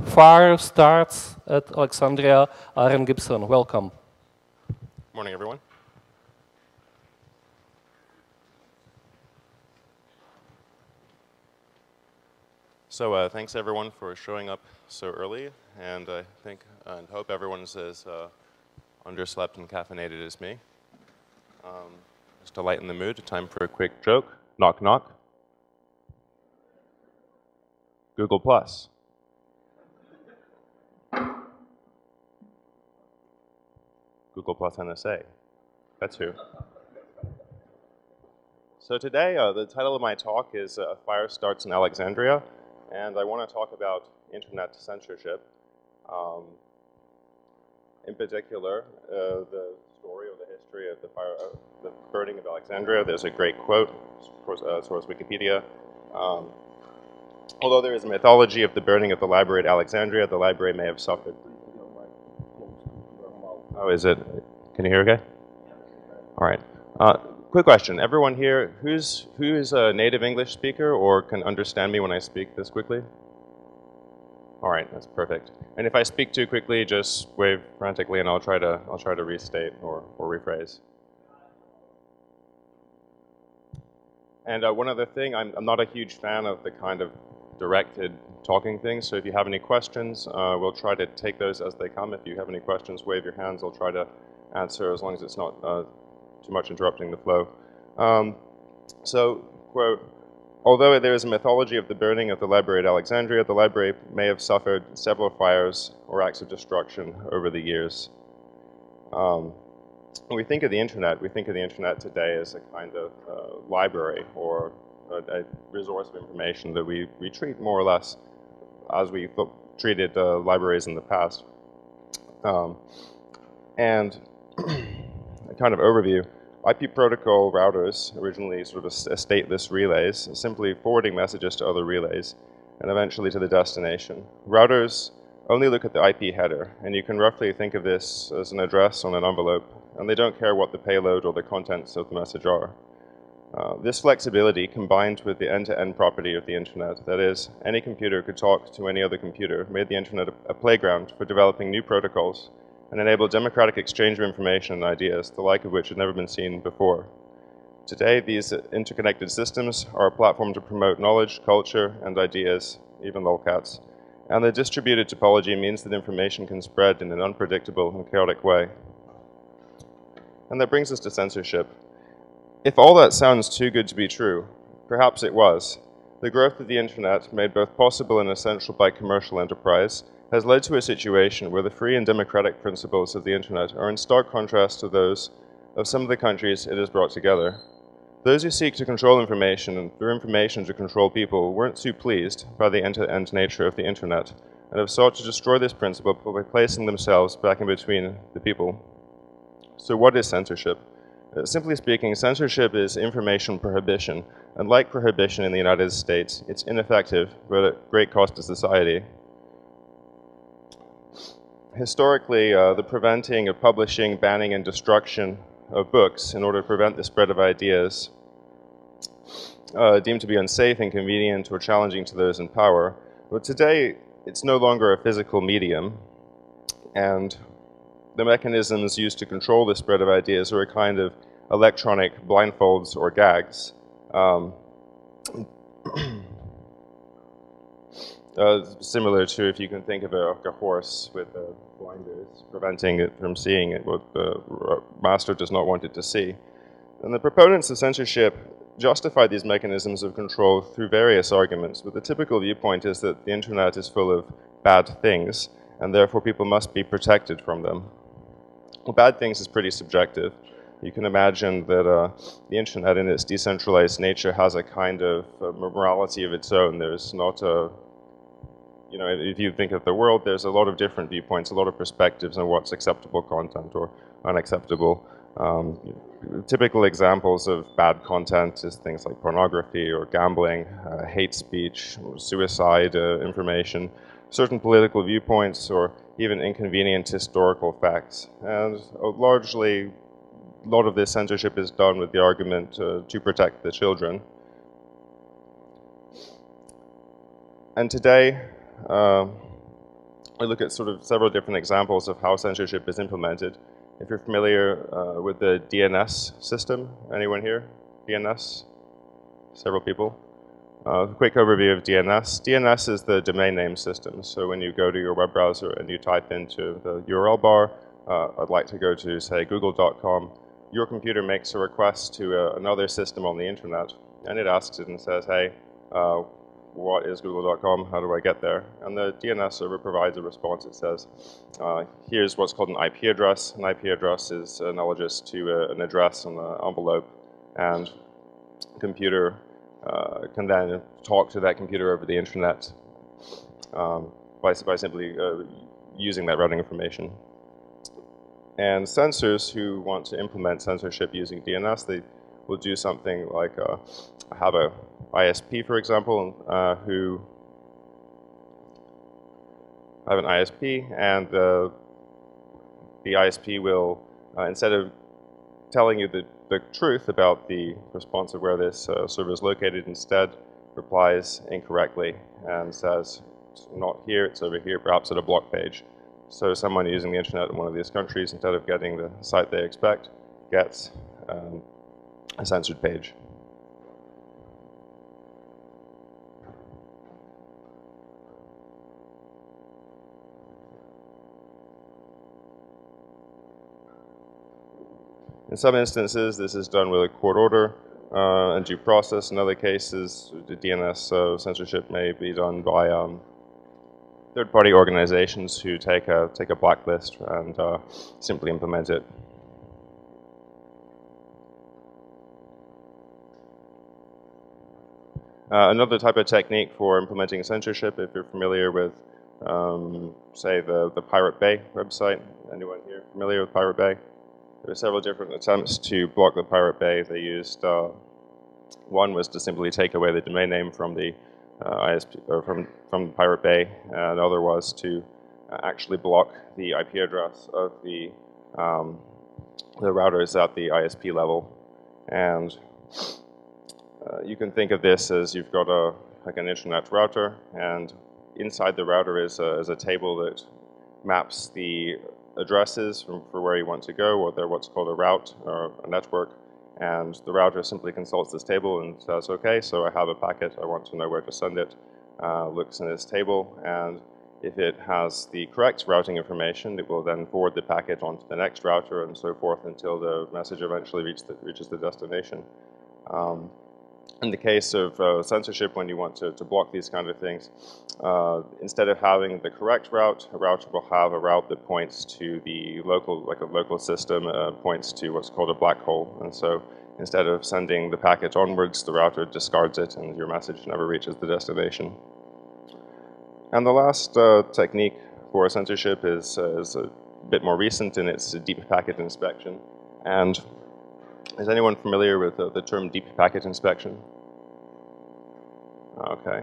Fire starts at Alexandria. Aaron Gibson, welcome. Morning, everyone. So thanks, everyone, for showing up so early. And I think and hope everyone's as underslept and caffeinated as me. Just to lighten the mood, time for a quick joke. Knock, knock. Google Plus. Google Plus NSA. That's who. So today, the title of my talk is Fire Starts in Alexandria, and I want to talk about internet censorship. In particular, the story or the history of the burning of Alexandria. There's a great quote, source Wikipedia. Although there is a mythology of the burning of the library at Alexandria, the library may have suffered. Oh, is it? Can you hear okay? All right. Quick question. Everyone here, who is a native English speaker or can understand me when I speak this quickly? All right, that's perfect. And if I speak too quickly, just wave frantically and I'll try to restate or rephrase. And one other thing, I'm not a huge fan of the kind of directed talking things, so if you have any questions, we'll try to take those as they come. If you have any questions, wave your hands. I'll try to answer as long as it's not too much interrupting the flow. So, quote, although there is a mythology of the burning of the library at Alexandria, the library may have suffered several fires or acts of destruction over the years. When we think of the internet today as a kind of library or a resource of information that we treat more or less as we treated libraries in the past. And a kind of overview, IP protocol routers, originally sort of stateless relays, simply forwarding messages to other relays and eventually to the destination. Routers only look at the IP header, and you can roughly think of this as an address on an envelope, and they don't care what the payload or the contents of the message are. This flexibility, combined with the end-to-end property of the internet, that is, any computer could talk to any other computer, made the internet a playground for developing new protocols and enabled democratic exchange of information and ideas, the like of which had never been seen before. Today, these interconnected systems are a platform to promote knowledge, culture, and ideas, even lolcats. And the distributed topology means that information can spread in an unpredictable and chaotic way. And that brings us to censorship. If all that sounds too good to be true, perhaps it was. The growth of the internet, made both possible and essential by commercial enterprise, has led to a situation where the free and democratic principles of the internet are in stark contrast to those of some of the countries it has brought together. Those who seek to control information and through information to control people weren't too pleased by the end-to-end nature of the internet and have sought to destroy this principle by placing themselves back in between the people. So what is censorship? Simply speaking, censorship is information prohibition, and like prohibition in the United States, it's ineffective, but at great cost to society. Historically, the preventing of publishing, banning, and destruction of books in order to prevent the spread of ideas deemed to be unsafe, inconvenient, or challenging to those in power. But today, it's no longer a physical medium, and the mechanisms used to control the spread of ideas are a kind of electronic blindfolds or gags. Similar to if you can think of a horse with blinders, preventing it from seeing it, what the master does not want it to see. And the proponents of censorship justify these mechanisms of control through various arguments, but the typical viewpoint is that the internet is full of bad things, and therefore people must be protected from them. Well, bad things is pretty subjective. You can imagine that the internet in its decentralized nature has a kind of morality of its own. There's not a, you know, if you think of the world, there's a lot of different viewpoints, a lot of perspectives on what's acceptable content or unacceptable. Typical examples of bad content is things like pornography or gambling, hate speech, or suicide information, certain political viewpoints, or even inconvenient historical facts. And largely, a lot of this censorship is done with the argument to protect the children. And today, I look at sort of several different examples of how censorship is implemented. If you're familiar with the DNS system, anyone here? DNS? Several people. A quick overview of DNS. DNS is the domain name system. So when you go to your web browser and you type into the URL bar, I'd like to go to, say, google.com, your computer makes a request to another system on the internet, and it asks it and says, hey, what is google.com? How do I get there? And the DNS server provides a response. It says, here's what's called an IP address. An IP address is analogous to an address on an envelope, and the computer can then talk to that computer over the internet by simply using that routing information. And censors who want to implement censorship using DNS, they will do something like have a ISP, for example, who have an ISP, and the ISP will, instead of telling you the truth about the response of where this server is located, instead replies incorrectly and says, it's not here, it's over here, perhaps at a block page. So someone using the internet in one of these countries, instead of getting the site they expect, gets a censored page. In some instances, this is done with a court order and due process. In other cases, the DNS censorship may be done by third-party organizations who take a blacklist and simply implement it. Another type of technique for implementing censorship, if you're familiar with, say, the Pirate Bay website. Anyone here familiar with Pirate Bay? There were several different attempts to block the Pirate Bay. They used, one was to simply take away the domain name from the ISP, or from Pirate Bay. Another was to actually block the IP address of the routers at the ISP level. And you can think of this as you've got like an internet router, and inside the router is a table that maps the addresses for where you want to go, or they're what's called a route or a network. And the router simply consults this table and says, okay, so I have a packet, I want to know where to send it, looks in this table, and if it has the correct routing information, it will then forward the packet onto the next router and so forth until the message eventually reaches the destination. In the case of censorship, when you want to block these kind of things, instead of having the correct route, a router will have a route that points to the local, like a local system, points to what's called a black hole. And so instead of sending the packet onwards, the router discards it and your message never reaches the destination. And the last technique for censorship is a bit more recent, and it's deep packet inspection. And is anyone familiar with the term deep packet inspection? Okay.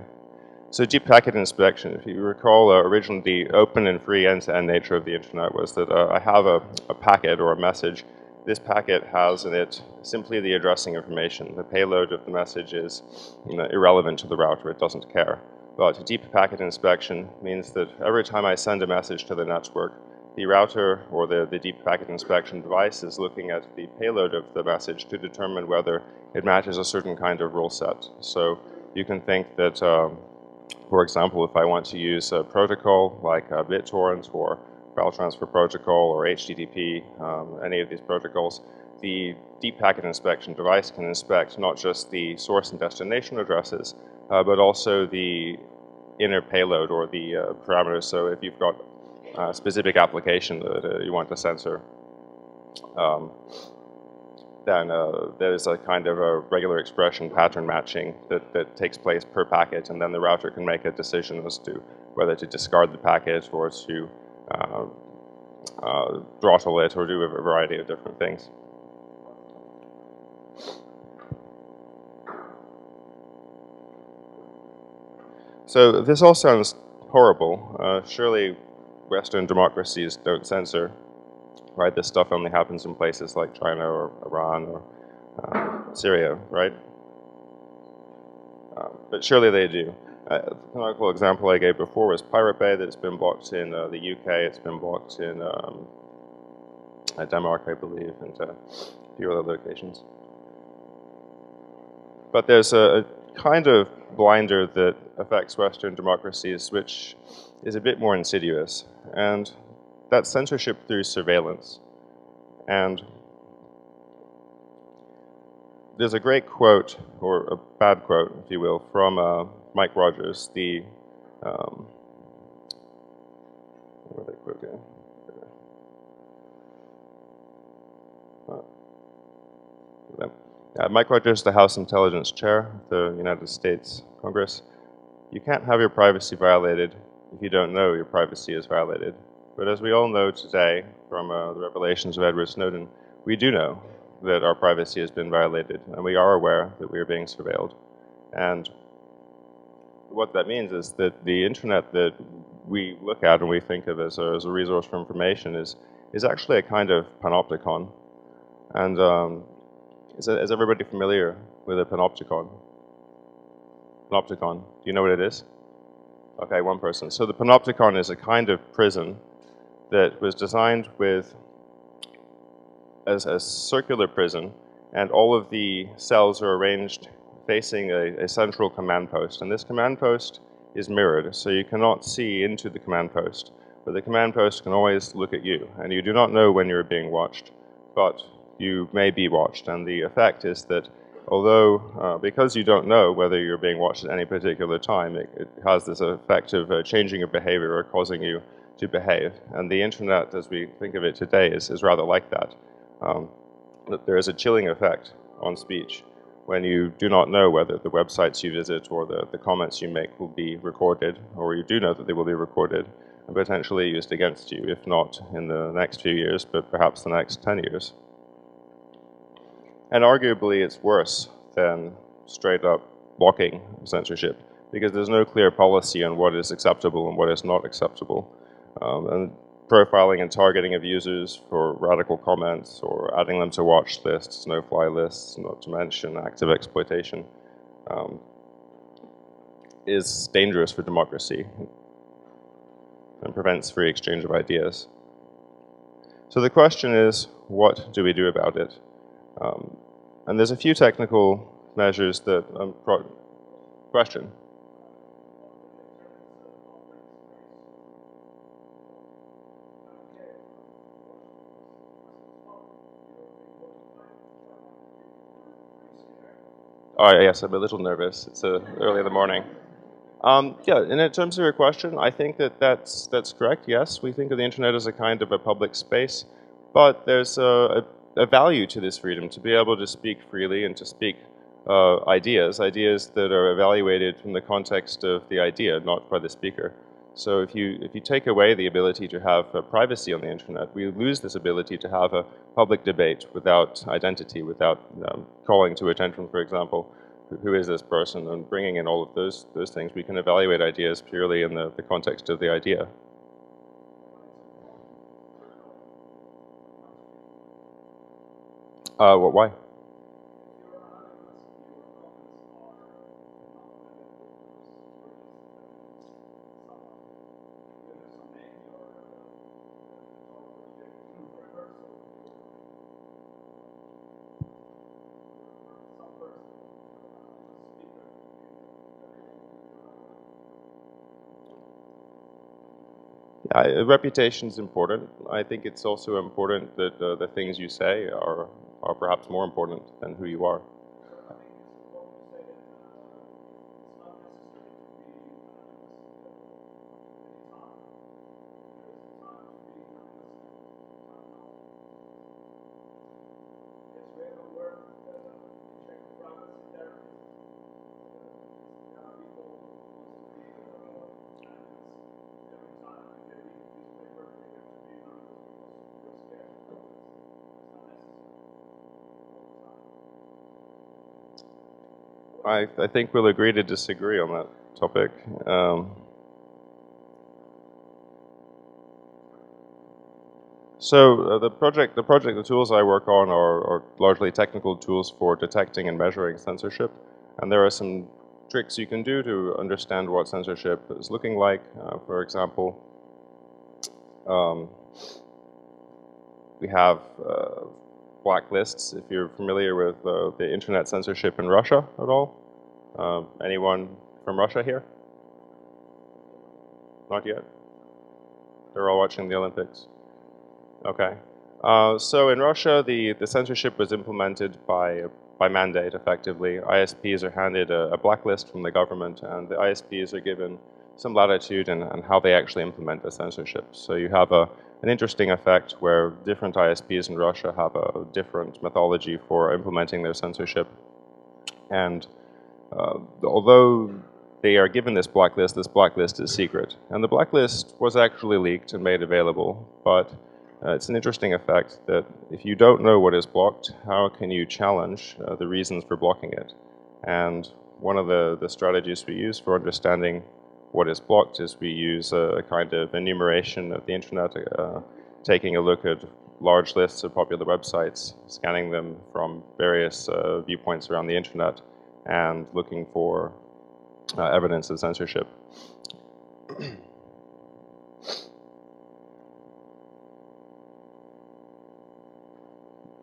So deep packet inspection, if you recall, originally the open and free end-to-end nature of the internet was that I have a packet or a message. This packet has in it simply the addressing information. The payload of the message is irrelevant to the router, it doesn't care. But deep packet inspection means that every time I send a message to the network, the router or the deep packet inspection device is looking at the payload of the message to determine whether it matches a certain kind of rule set. So you can think that, for example, if I want to use a protocol like BitTorrent or file transfer protocol or HTTP, any of these protocols, the deep packet inspection device can inspect not just the source and destination addresses, but also the inner payload or the parameters. So if you've got a specific application that you want to censor, then there's a kind of a regular expression pattern matching that takes place per packet, and then the router can make a decision as to whether to discard the packet or to throttle it or do a variety of different things. So this all sounds horrible. Surely Western democracies don't censor, right? This stuff only happens in places like China or Iran or Syria, right? But surely they do. The canonical example I gave before was Pirate Bay, that's been blocked in the UK, it's been blocked in Denmark, I believe, and a few other locations. But there's a kind of blinder that affects Western democracies, which is a bit more insidious, and that's censorship through surveillance. And there's a great quote, or a bad quote, if you will, from Mike Rogers, the where did I quote again? Mike Rogers, the House Intelligence Chair of the United States Congress. You can't have your privacy violated if you don't know your privacy is violated. But as we all know today from the revelations of Edward Snowden, we do know that our privacy has been violated, and we are aware that we are being surveilled. And what that means is that the internet that we look at and we think of as a resource for information is actually a kind of panopticon. And is everybody familiar with a panopticon? Panopticon, do you know what it is? Okay, one person. So the panopticon is a kind of prison that was designed with as a circular prison, and all of the cells are arranged facing a central command post. And this command post is mirrored, so you cannot see into the command post, but the command post can always look at you, and you do not know when you're being watched, but you may be watched. And the effect is that although, because you don't know whether you're being watched at any particular time, it has this effect of changing your behavior or causing you to behave. And the internet, as we think of it today, is rather like that. There is a chilling effect on speech when you do not know whether the websites you visit or the comments you make will be recorded, or you do know that they will be recorded and potentially used against you, if not in the next few years, but perhaps the next 10 years. And arguably it's worse than straight up blocking censorship, because there's no clear policy on what is acceptable and what is not acceptable. And profiling and targeting of users for radical comments or adding them to watch lists, no-fly lists, not to mention active exploitation, is dangerous for democracy and prevents free exchange of ideas. So the question is, what do we do about it? And there's a few technical measures that question. Oh, yes, I'm a little nervous. It's early in the morning. Yeah, and in terms of your question, I think that's correct. Yes, we think of the internet as a kind of a public space, but there's a value to this freedom, to be able to speak freely and to speak ideas that are evaluated from the context of the idea, not by the speaker. So if you take away the ability to have privacy on the internet, we lose this ability to have a public debate without identity, without calling to attention, for example, who is this person, and bringing in all of those things. We can evaluate ideas purely in the context of the idea. Why? Reputation is important. I think it's also important that the things you say are perhaps more important than who you are. I think we'll agree to disagree on that topic. So the tools I work on are largely technical tools for detecting and measuring censorship, and there are some tricks you can do to understand what censorship is looking like. For example, we have blacklists. If you're familiar with the internet censorship in Russia at all. Anyone from Russia here? Not yet? They're all watching the Olympics. Okay. So in Russia, the censorship was implemented by mandate, effectively. ISPs are handed a blacklist from the government, and the ISPs are given some latitude in how they actually implement the censorship. So you have an interesting effect where different ISPs in Russia have a different methodology for implementing their censorship. And although they are given this blacklist is secret. And the blacklist was actually leaked and made available, but it's an interesting effect that if you don't know what is blocked, how can you challenge the reasons for blocking it? And one of the strategies we use for understanding what is blocked is we use a kind of enumeration of the internet, taking a look at large lists of popular websites, scanning them from various viewpoints around the internet, and looking for evidence of censorship.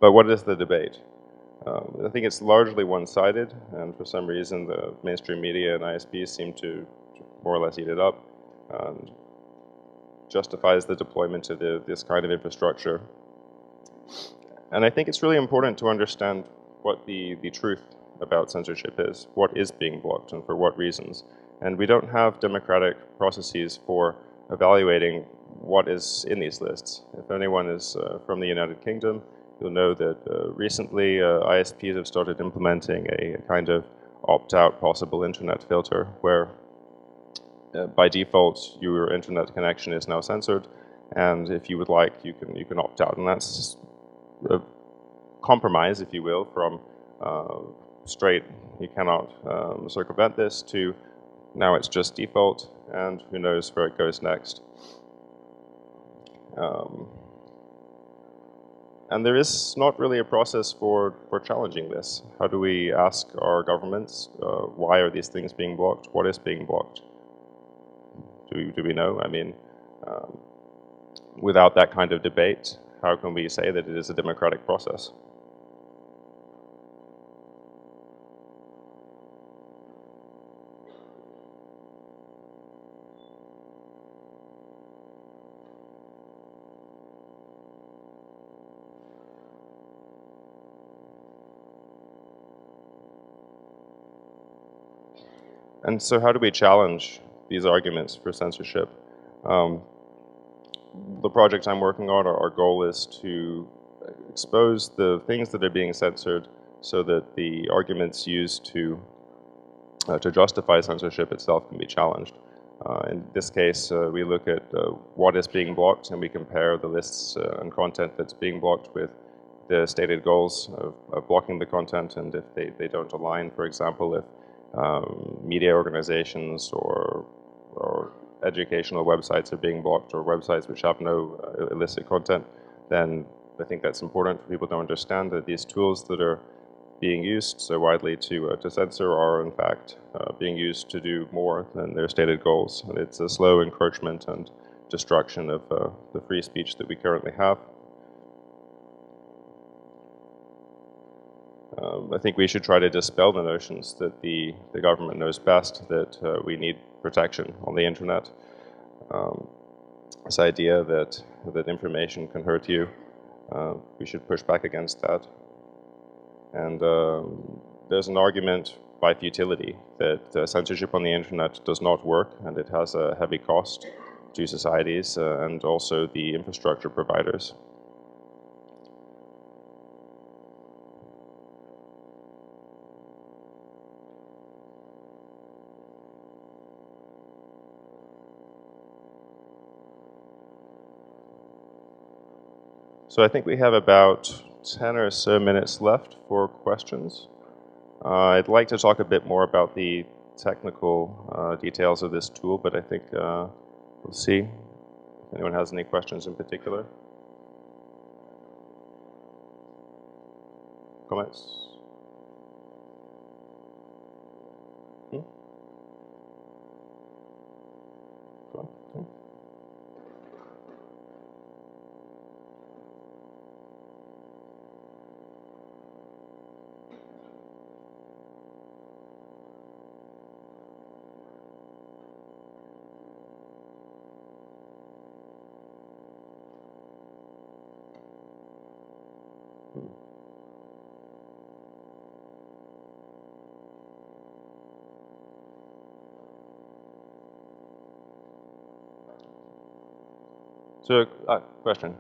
But what is the debate? I think it's largely one-sided, and for some reason the mainstream media and ISPs seem to more or less eat it up, and justifies the deployment of this kind of infrastructure. And I think it's really important to understand what the truth about censorship is, what is being blocked and for what reasons. And we don't have democratic processes for evaluating what is in these lists. If anyone is from the United Kingdom, you'll know that recently ISPs have started implementing a kind of opt-out possible internet filter where by default your internet connection is now censored, and if you would like you can opt out, and that's a compromise, if you will, from straight you cannot circumvent this to now it's just default, and who knows where it goes next. And there is not really a process for challenging this. How do we ask our governments, why are these things being blocked? What is being blocked? Do we know? I mean, without that kind of debate, how can we say that it is a democratic process? And so how do we challenge these arguments for censorship? The project I'm working on, our goal is to expose the things that are being censored so that the arguments used to justify censorship itself can be challenged. In this case, we look at what is being blocked, and we compare the lists and content that's being blocked with the stated goals of blocking the content, and if they don't align, for example, if media organizations or educational websites are being blocked, or websites which have no illicit content, then I think that's important for people to understand that these tools that are being used so widely to censor are in fact being used to do more than their stated goals. And it's a slow encroachment and destruction of the free speech that we currently have. I think we should try to dispel the notions that the government knows best, that we need protection on the internet. This idea that information can hurt you, we should push back against that. And there's an argument by futility that censorship on the internet does not work, and it has a heavy cost to societies and also the infrastructure providers. So I think we have about 10 or so minutes left for questions. I'd like to talk a bit more about the technical details of this tool, but I think we'll see if anyone has any questions in particular. Comments? So, question.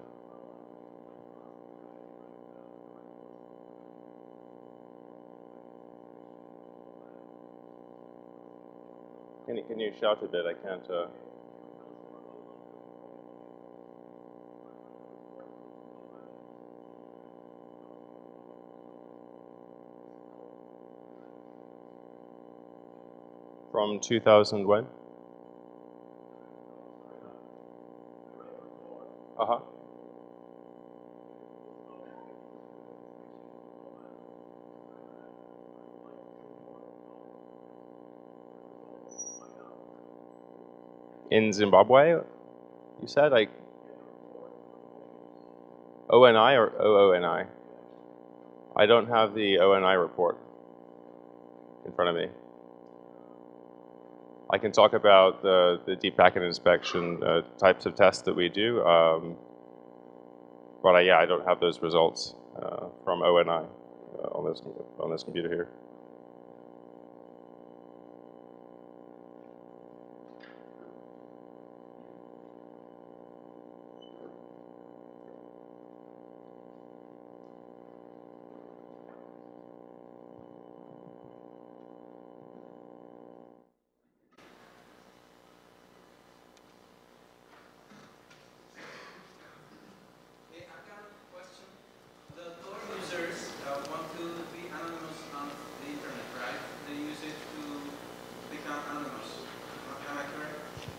Can you shout a bit? I can't. From 2000 when? Uh-huh. In Zimbabwe, you said? Like ONI or OONI? I don't have the ONI report in front of me. I can talk about the deep packet inspection types of tests that we do, but yeah, I don't have those results from ONI on this computer here.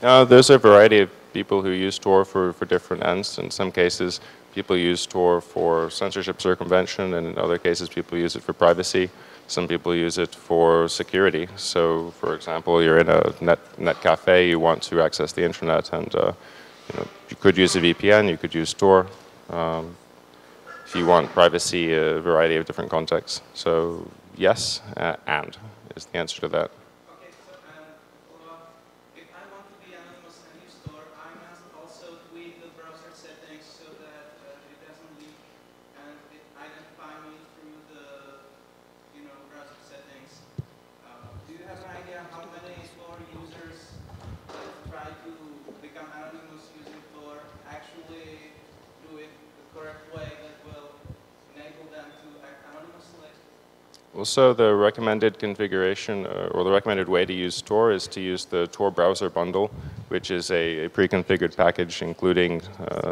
There's a variety of people who use Tor for different ends. In some cases, people use Tor for censorship circumvention, and in other cases, people use it for privacy. Some people use it for security. So, for example, you're in a net cafe, you want to access the internet, and you could use a VPN, you could use Tor. If you want privacy, a variety of different contexts. So, yes, and is the answer to that. So the recommended configuration or the recommended way to use Tor is to use the Tor Browser Bundle, which is a pre-configured package including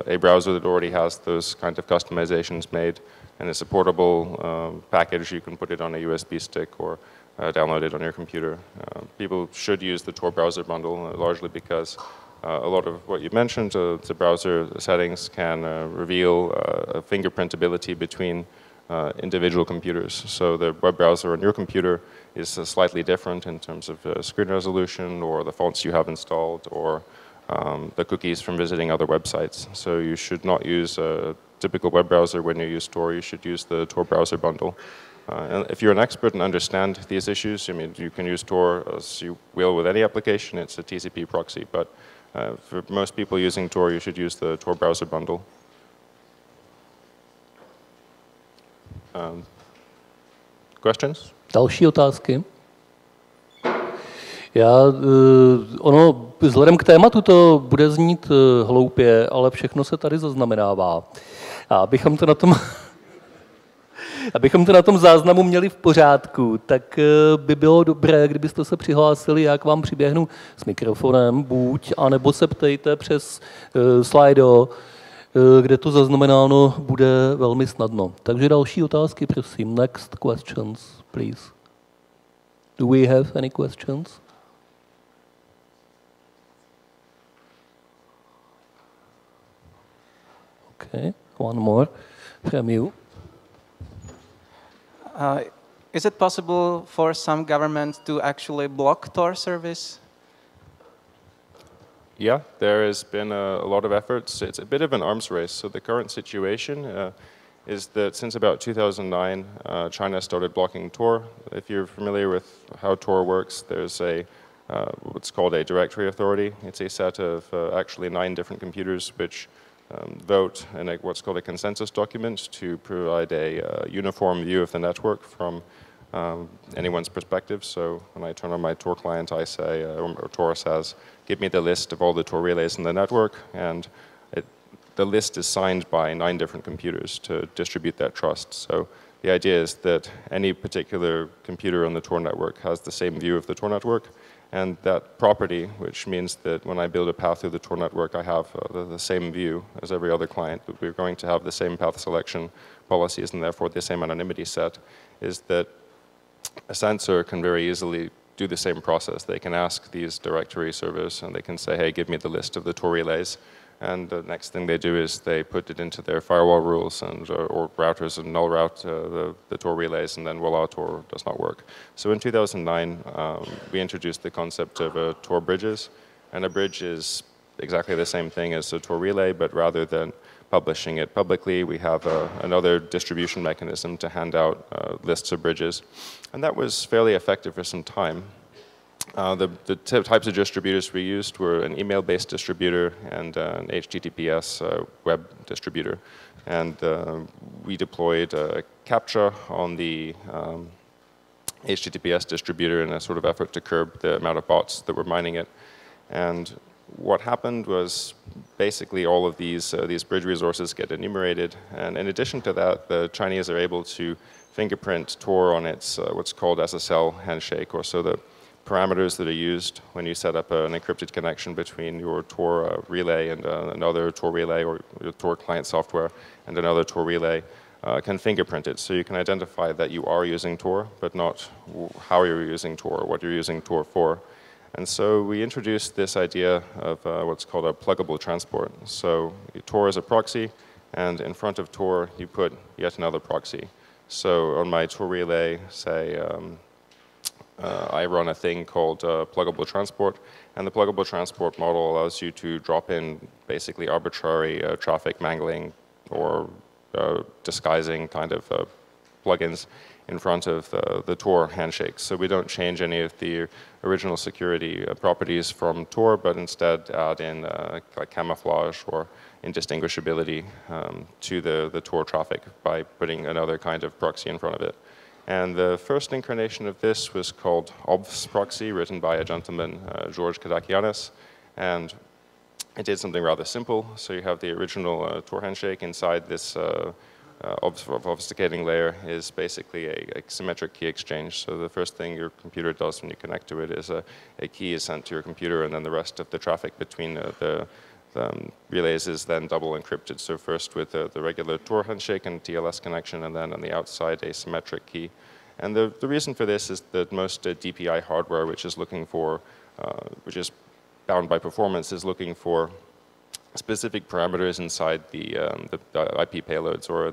a browser that already has those kind of customizations made, and it's a portable package. You can put it on a USB stick or download it on your computer. People should use the Tor Browser Bundle largely because a lot of what you mentioned, the browser settings can reveal fingerprintability between individual computers. So the web browser on your computer is slightly different in terms of screen resolution or the fonts you have installed or the cookies from visiting other websites. So you should not use a typical web browser when you use Tor. You should use the Tor Browser Bundle. And if you're an expert and understand these issues, I mean, you can use Tor as you will with any application. It's a TCP proxy. But for most people using Tor, you should use the Tor Browser Bundle. Questions? Další otázky? Ono vzhledem k tématu to bude znít hloupě, ale všechno se tady zaznamenává. A abychom to na tom záznamu měli v pořádku, tak by bylo dobré, kdybyste se přihlásili, já k vám přiběhnu s mikrofonem, buď, anebo se ptejte přes Slido, kde to zaznamenáno bude velmi snadno. Takže další otázky, prosím. Next questions, please. Do we have any questions? Okay, one more from you. Is it possible for some government to actually block Tor service? Yeah, there has been a lot of efforts. It's a bit of an arms race. So the current situation is that since about 2009, China started blocking Tor. If you're familiar with how Tor works, there's what's called a directory authority. It's a set of actually 9 different computers which vote in what's called a consensus document to provide a uniform view of the network from anyone's perspective. So when I turn on my Tor client, I say, or Tor says, give me the list of all the Tor relays in the network, and the list is signed by 9 different computers to distribute that trust. So the idea is that any particular computer on the Tor network has the same view of the Tor network, and that property, which means that when I build a path through the Tor network, I have the same view as every other client, but we're going to have the same path selection policies and therefore the same anonymity set, is that a censor can very easily do the same process. They can ask these directory servers and they can say, hey, give me the list of the Tor relays. And the next thing they do is they put it into their firewall rules and or routers and null route the Tor relays, and then voila, Tor does not work. So in 2009, we introduced the concept of Tor bridges. And a bridge is exactly the same thing as a Tor relay, but rather than publishing it publicly, we have another distribution mechanism to hand out lists of bridges. And that was fairly effective for some time. The types of distributors we used were an email-based distributor and an HTTPS web distributor. And we deployed CAPTCHA on the HTTPS distributor in a sort of effort to curb the amount of bots that were mining it. And what happened was basically all of these bridge resources get enumerated. And in addition to that, the Chinese are able to fingerprint Tor on its what's called SSL handshake, or so the parameters that are used when you set up an encrypted connection between your Tor relay and another Tor relay, or your Tor client software and another Tor relay can fingerprint it. So you can identify that you are using Tor, but not how you're using Tor, or what you're using Tor for. And so we introduced this idea of what's called a pluggable transport. So Tor is a proxy, and in front of Tor you put yet another proxy. So on my Tor relay, say, I run a thing called Pluggable Transport, and the Pluggable Transport model allows you to drop in basically arbitrary traffic mangling or disguising kind of plugins in front of the Tor handshake. So we don't change any of the original security properties from Tor, but instead add in like camouflage or indistinguishability to the Tor traffic by putting another kind of proxy in front of it. And the first incarnation of this was called obfs proxy, written by a gentleman, George Kadakianis. And it did something rather simple. So you have the original Tor handshake. Inside this obfuscating layer is basically a symmetric key exchange. So the first thing your computer does when you connect to it is a key is sent to your computer, and then the rest of the traffic between the relays is then double encrypted. So first with the regular Tor handshake and TLS connection, and then on the outside a symmetric key. And the reason for this is that most DPI hardware, which is looking for, which is bound by performance, is looking for specific parameters inside the IP payloads, or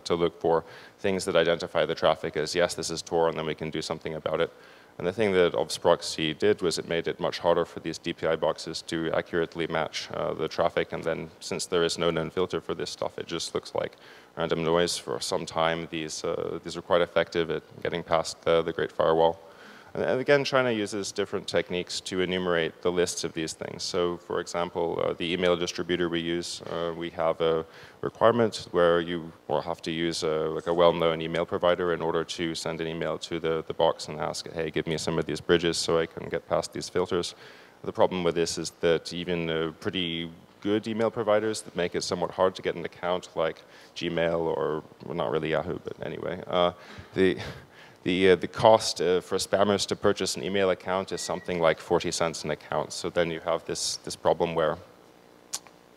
to look for things that identify the traffic as, yes, this is Tor, and then we can do something about it. And the thing that obfs proxy did was it made it much harder for these DPI boxes to accurately match the traffic. And then since there is no known filter for this stuff, it just looks like random noise for some time. These are quite effective at getting past the Great Firewall. And again, China uses different techniques to enumerate the lists of these things. So for example, the email distributor we use, we have a requirement where you will have to use like a well-known email provider in order to send an email to the box and ask, hey, give me some of these bridges so I can get past these filters. The problem with this is that even pretty good email providers that make it somewhat hard to get an account, like Gmail, or well, not really Yahoo, but anyway, the cost for spammers to purchase an email account is something like 40 cents an account. So then you have this problem where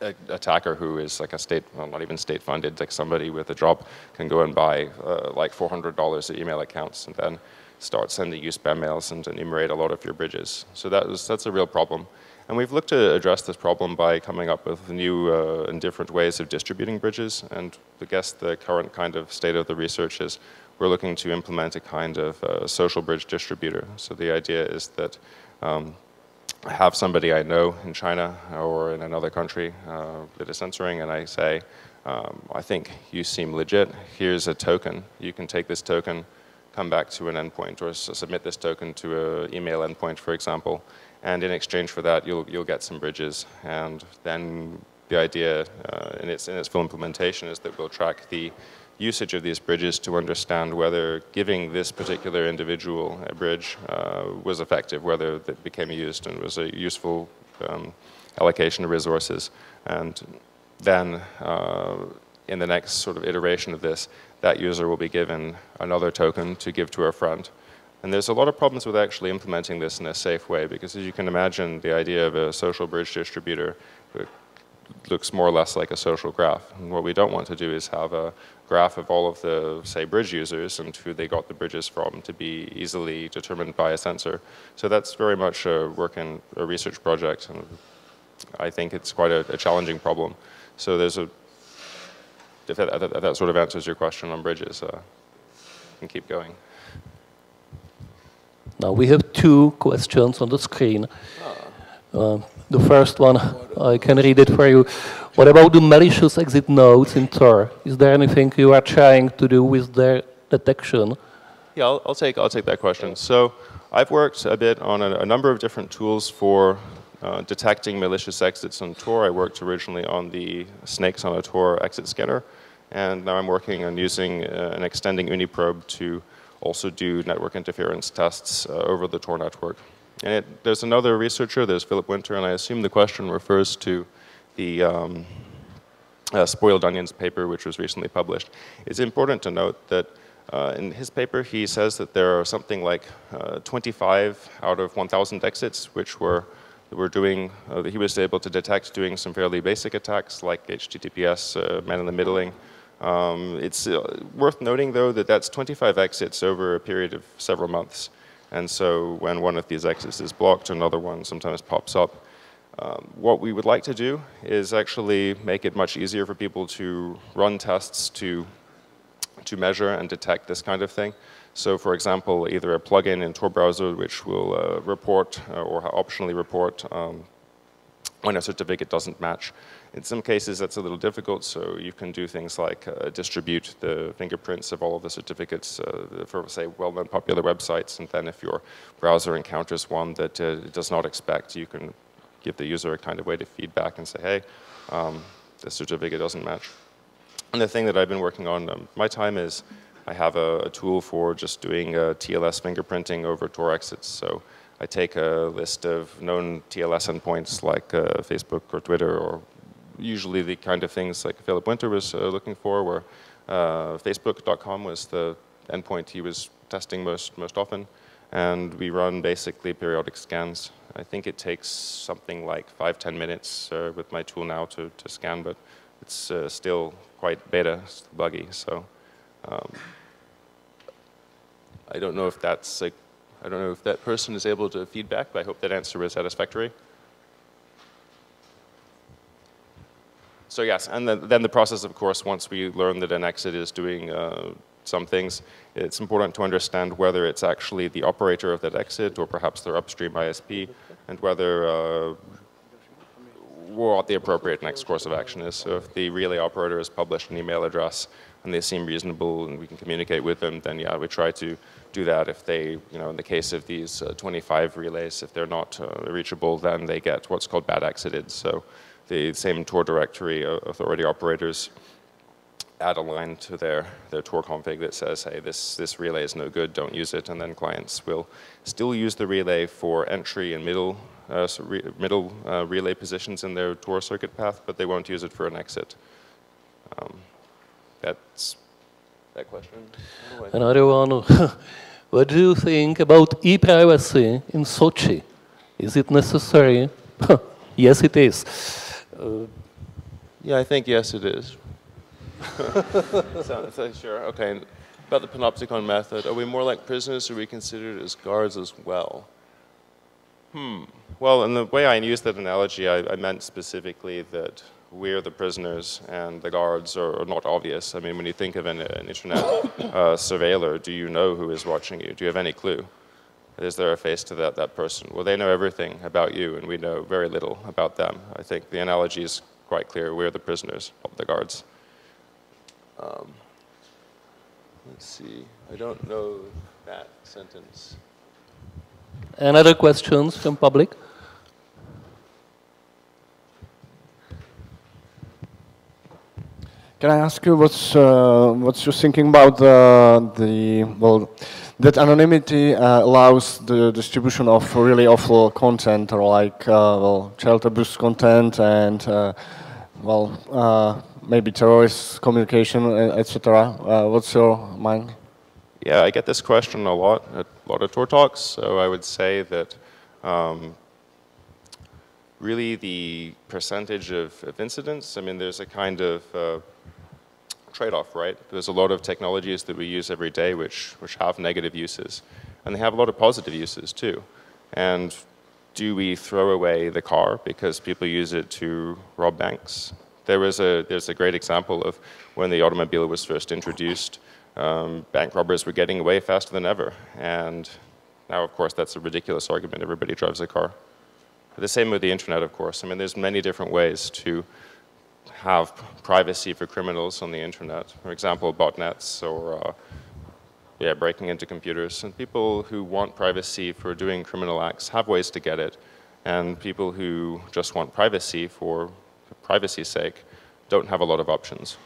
an attacker who is like a state, well, not even state funded, like somebody with a job can go and buy like $400 of email accounts and then start sending you spam mails and enumerate a lot of your bridges. So that's a real problem. And we've looked to address this problem by coming up with new and different ways of distributing bridges. And I guess the current kind of state of the research is we're looking to implement a kind of social bridge distributor. So the idea is that I have somebody I know in China or in another country that is censoring, and I say, I think you seem legit. Here's a token. You can take this token, come back to an endpoint, or submit this token to an email endpoint, for example. And in exchange for that, you'll get some bridges. And then the idea in its full implementation is that we'll track the usage of these bridges to understand whether giving this particular individual a bridge was effective, whether it became used and was a useful allocation of resources. And then in the next sort of iteration of this, that user will be given another token to give to a friend. And there's a lot of problems with actually implementing this in a safe way, because as you can imagine, the idea of a social bridge distributor looks more or less like a social graph. And what we don't want to do is have a graph of all of the, say, bridge users and who they got the bridges from to be easily determined by a censor. So that's very much a work in a research project, and I think it's quite a challenging problem. So there's a, if that sort of answers your question on bridges, you can keep going. Now we have two questions on the screen. The first one, I can read it for you. What about the malicious exit nodes in Tor? Is there anything you are trying to do with their detection? Yeah, I'll take that question. So I've worked a bit on a number of different tools for detecting malicious exits on Tor. I worked originally on the snakes on a Tor exit scanner, and now I'm working on using and extending Uniprobe to also do network interference tests over the Tor network. And there's another researcher, there's Philip Winter, and I assume the question refers to the Spoiled Onions paper, which was recently published. It's important to note that in his paper, he says that there are something like 25 out of 1,000 exits, which were doing, he was able to detect doing some fairly basic attacks like HTTPS, man-in-the-middling. It's worth noting, though, that that's 25 exits over a period of several months. And so when one of these exits is blocked, another one sometimes pops up. What we would like to do is actually make it much easier for people to run tests to measure and detect this kind of thing. So for example, either a plugin in Tor Browser which will report or optionally report when a certificate doesn't match. In some cases that's a little difficult, so you can do things like distribute the fingerprints of all of the certificates for, say, well-known popular websites, and then if your browser encounters one that it does not expect, you can give the user a kind of way to feedback and say, hey, the certificate doesn't match. And the thing that I've been working on, my time is, I have a tool for just doing TLS fingerprinting over Tor exits. So I take a list of known TLS endpoints like Facebook or Twitter, or usually the kind of things like Philip Winter was looking for, where Facebook.com was the endpoint he was testing most often. And we run basically periodic scans. I think it takes something like 5–10 minutes with my tool now to scan, but it's still quite beta, still buggy. So I don't know if that's like, I don't know if that person is able to feedback, but I hope that answer was satisfactory. So yes, and then the process, of course, once we learn that an exit is doing some things, it's important to understand whether it's actually the operator of that exit or perhaps their upstream ISP, and whether what the appropriate next course of action is. So if the relay operator has published an email address and they seem reasonable and we can communicate with them, then yeah, we try to do that. If they, you know, in the case of these 25 relays, if they're not reachable, then they get what's called bad exited. So the same Tor directory authority operators add a line to their Tor config that says, hey, this relay is no good, don't use it, and then clients will still use the relay for entry and middle relay positions in their Tor circuit path, but they won't use it for an exit. That's that question. Another one. What do you think about e-privacy in Sochi? Is it necessary? Yes, it is. Yeah, I think yes, it is. So, sure, okay. About the panopticon method, are we more like prisoners or are we considered as guards as well? Well, in the way I used that analogy, I meant specifically that we're the prisoners and the guards are not obvious. I mean, when you think of an internet surveiller, do you know who is watching you? Do you have any clue? Is there a face to that person? Well, they know everything about you and we know very little about them. I think the analogy is quite clear. We're the prisoners of the guards. Let's see. I don't know that sentence. Any other questions from public? Can I ask you what's your thinking about that anonymity allows the distribution of really awful content, or like child abuse content and maybe terrorist communication, etc. What's your mind? Yeah, I get this question a lot at a lot of Tor talks. So I would say that really the percentage of incidents, I mean, there's a kind of trade-off, right? There's a lot of technologies that we use every day which have negative uses, and they have a lot of positive uses too. And do we throw away the car because people use it to rob banks? There's a great example of when the automobile was first introduced. Bank robbers were getting away faster than ever, and now, of course, that's a ridiculous argument. Everybody drives a car. But the same with the internet, of course. I mean, there's many different ways to have privacy for criminals on the internet. For example, botnets or breaking into computers. And people who want privacy for doing criminal acts have ways to get it. And people who just want privacy for privacy's sake don't have a lot of options.